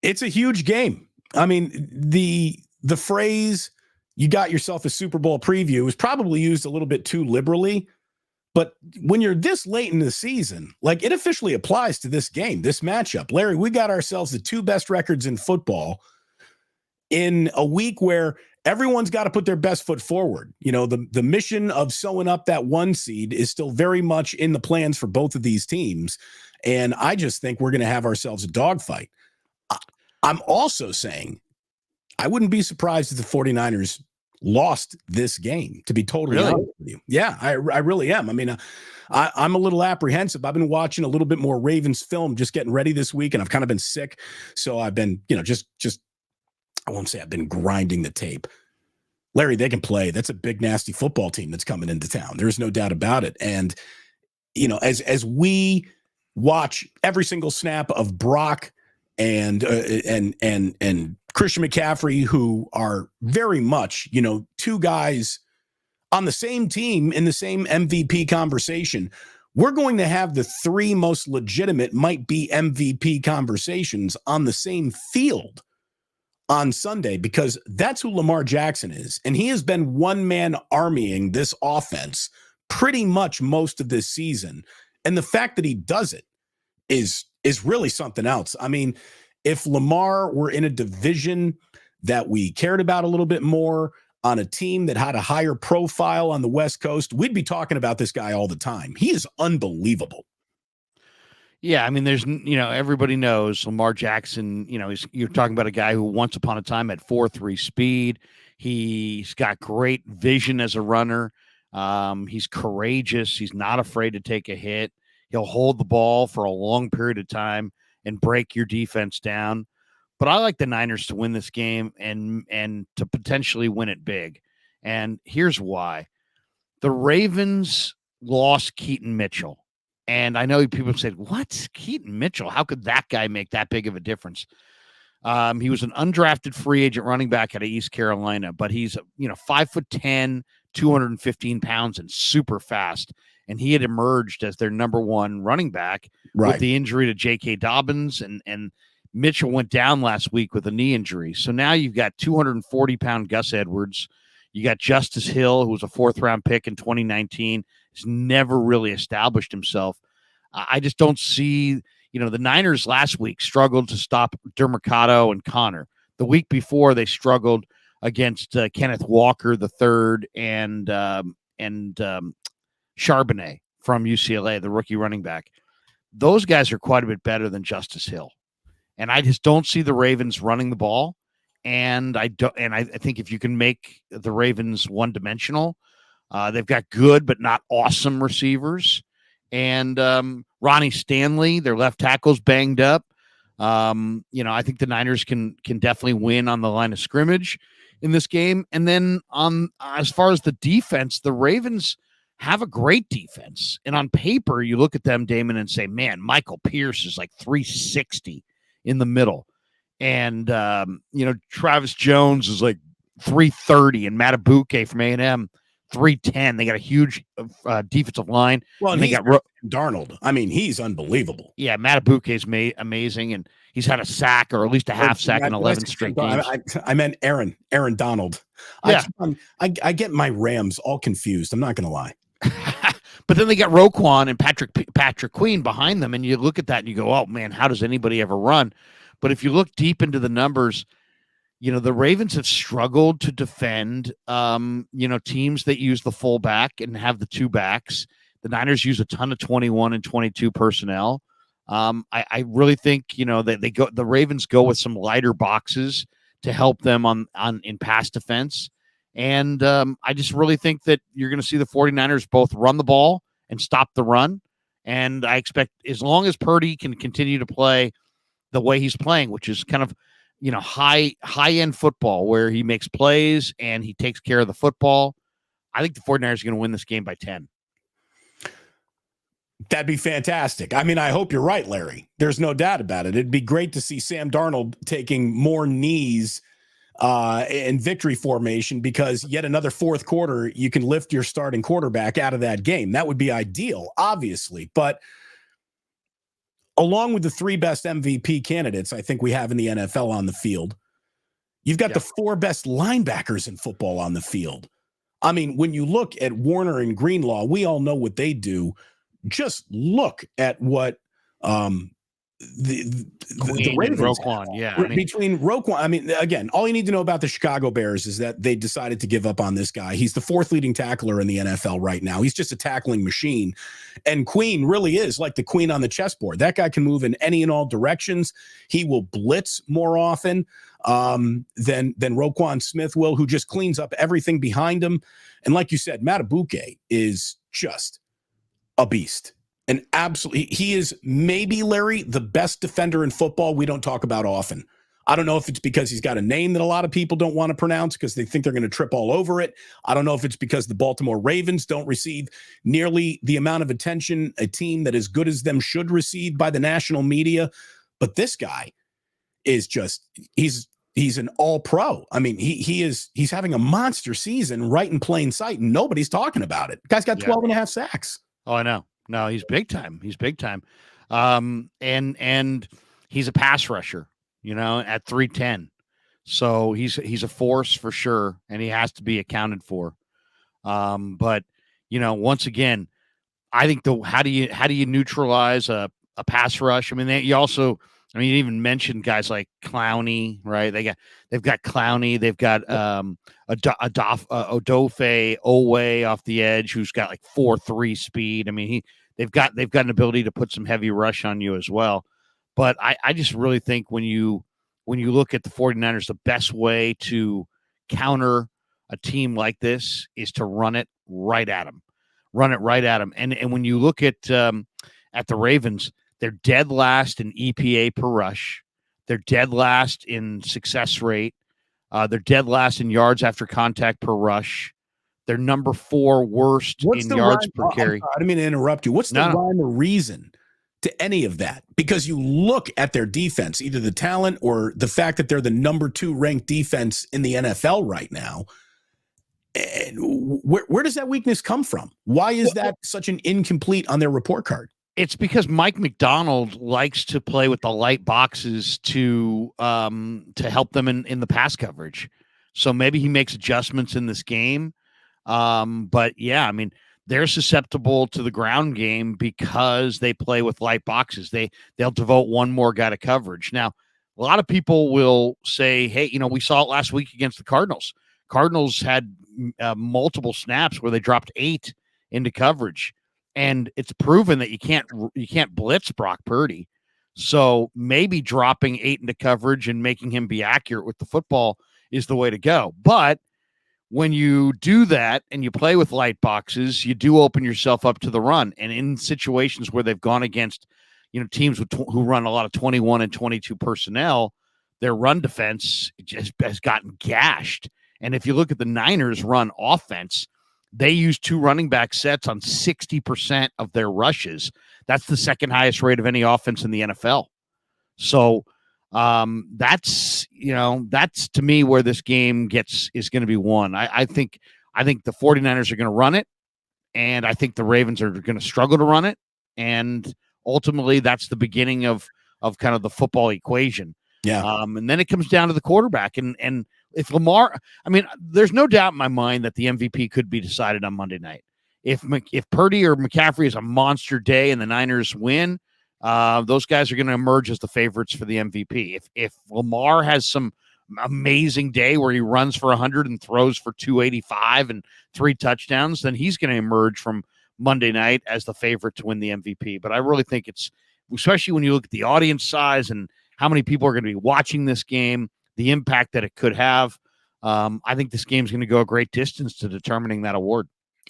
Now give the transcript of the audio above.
It's a huge game. I mean, the phrase "you got yourself a Super Bowl preview" is probably used a little bit too liberally. But when you're this late in the season, like, it officially applies to this game, this matchup. Larry, we got ourselves the two best records in football in a week where everyone's got to put their best foot forward. You know, the mission of sewing up that one seed is still very much in the plans for both of these teams. And I just think we're going to have ourselves a dogfight. I'm also saying I wouldn't be surprised if the 49ers lost this game, to be totally honest with you. Yeah, I really am. I mean, I'm a little apprehensive. I've been watching a little bit more Ravens film, just getting ready this week, and I've kind of been sick. So I've been, just I won't say I've been grinding the tape. Larry, they can play. That's a big, nasty football team that's coming into town. There's no doubt about it. And, as we watch every single snap of Brock and Christian McCaffrey, who are very much, two guys on the same team in the same MVP conversation, we're going to have the three most legitimate might be MVP conversations on the same field on Sunday, because that's who Lamar Jackson is. And he has been one-man armying this offense pretty much most of this season. And the fact that he does it is really something else. I mean, if Lamar were in a division that we cared about a little bit more, on a team that had a higher profile on the West Coast, we'd be talking about this guy all the time. He is unbelievable. Yeah, I mean, there's, everybody knows Lamar Jackson, you're talking about a guy who once upon a time had 4.3 speed. He's got great vision as a runner. He's courageous. He's not afraid to take a hit. He'll hold the ball for a long period of time and break your defense down. But I like the Niners to win this game and to potentially win it big. And here's why. The Ravens lost Keaton Mitchell. And I know people said, "What's Keaton Mitchell? How could that guy make that big of a difference?" He was an undrafted free agent running back out of East Carolina, but he's 5'10", 215 pounds, and super fast. And he had emerged as their number one running back with the injury to J.K. Dobbins, and Mitchell went down last week with a knee injury. So now you've got 240-pound Gus Edwards. You got Justice Hill, who was a fourth-round pick in 2019. He's never really established himself. I just don't see, the Niners last week struggled to stop Dermercado and Connor. The week before, they struggled against Kenneth Walker III and Charbonnet from UCLA, the rookie running back. Those guys are quite a bit better than Justice Hill. And I just don't see the Ravens running the ball. And I think if you can make the Ravens one-dimensional, they've got good but not awesome receivers. And Ronnie Stanley, their left tackle's banged up. I think the Niners can definitely win on the line of scrimmage in this game. And then as far as the defense, the Ravens have a great defense. And on paper, you look at them, Damon, and say, man, Michael Pierce is like 360 in the middle. And, Travis Jones is like 330, and Matabuke from A&M, 310. They got a huge defensive line. Well, and they got Darnold. I mean, he's unbelievable. Yeah, Matabuke is amazing, and he's had a sack or at least a half sack in 11 straight games. I meant Aaron Donald. Yeah. I get my Rams all confused. I'm not going to lie. But then they got Roquan and Patrick Queen behind them, and you look at that and you go, oh, man, how does anybody ever run? But if you look deep into the numbers, the Ravens have struggled to defend, teams that use the fullback and have the two backs. The Niners use a ton of 21 and 22 personnel. I really think, the Ravens go with some lighter boxes to help them in pass defense. And I just really think that you're going to see the 49ers both run the ball and stop the run. And I expect as long as Purdy can continue to play the way he's playing, which is kind of, high-end football where he makes plays and he takes care of the football, I think the 49ers are going to win this game by 10. That'd be fantastic. I mean, I hope you're right, Larry. There's no doubt about it. It'd be great to see Sam Darnold taking more knees in victory formation, because yet another fourth quarter, you can lift your starting quarterback out of that game. That would be ideal, obviously. But along with the 3 best MVP candidates I think we have in the NFL on the field, you've got the 4 best linebackers in football on the field. I mean, when you look at Warner and Greenlaw, we all know what they do. Just look at what the Ravens Roquan, yeah. Between Roquan, I mean, again, all you need to know about the Chicago Bears is that they decided to give up on this guy. He's the 4th leading tackler in the NFL right now. He's just a tackling machine. And Queen really is like the queen on the chessboard. That guy can move in any and all directions. He will blitz more often than Roquan Smith will, who just cleans up everything behind him. And like you said, Madubuike is just a beast. And absolutely, he is maybe, Larry, the best defender in football we don't talk about often. I don't know if it's because he's got a name that a lot of people don't want to pronounce because they think they're going to trip all over it. I don't know if it's because the Baltimore Ravens don't receive nearly the amount of attention a team that is good as them should receive by the national media. But this guy is just, he's an all-pro. I mean, he's having a monster season right in plain sight, and nobody's talking about it. The guy's got 12 and a half sacks. Oh, I know. No, he's big time. He's big time. And he's a pass rusher, at 310. So he's a force for sure, and he has to be accounted for. But once again, I think how do you neutralize a pass rush? I mean, you even mentioned guys like Clowney, right? They've got Clowney, they've got Odofe Owe off the edge, who's got like 4.3 speed. I mean, they've got an ability to put some heavy rush on you as well. But I just really think when you look at the 49ers, the best way to counter a team like this is to run it right at them. And when you look at the Ravens, they're dead last in EPA per rush. They're dead last in success rate. They're dead last in yards after contact per rush. They're number 4 worst in yards per carry. I didn't mean to interrupt you. What's the rhyme or reason to any of that? Because you look at their defense, either the talent or the fact that they're the number 2 ranked defense in the NFL right now. And where does that weakness come from? Why is that such an incomplete on their report card? It's because Mike McDonald likes to play with the light boxes to help them in the pass coverage. So maybe he makes adjustments in this game. But yeah, I mean, they're susceptible to the ground game because they play with light boxes. They'll devote one more guy to coverage. Now, a lot of people will say, hey, we saw it last week against the Cardinals. Cardinals had multiple snaps where they dropped 8 into coverage. And it's proven that you can't blitz Brock Purdy. So maybe dropping 8 into coverage and making him be accurate with the football is the way to go. But when you do that and you play with light boxes, you do open yourself up to the run. And in situations where they've gone against, teams who run a lot of 21 and 22 personnel, their run defense just has gotten gashed. And if you look at the Niners' run offense, they use 2 running back sets on 60% of their rushes. That's the second highest rate of any offense in the NFL. So that's to me where this game is going to be won. I think the 49ers are going to run it, and I think the Ravens are going to struggle to run it. And ultimately that's the beginning of kind of the football equation. Yeah. And then it comes down to the quarterback and if Lamar, I mean, there's no doubt in my mind that the MVP could be decided on Monday night. If Purdy or McCaffrey is a monster day and the Niners win, those guys are going to emerge as the favorites for the MVP. If Lamar has some amazing day where he runs for 100 and throws for 285 and 3 touchdowns, then he's going to emerge from Monday night as the favorite to win the MVP. But I really think it's, especially when you look at the audience size and how many people are going to be watching this game, the impact that it could have. I think this game's going to go a great distance to determining that award.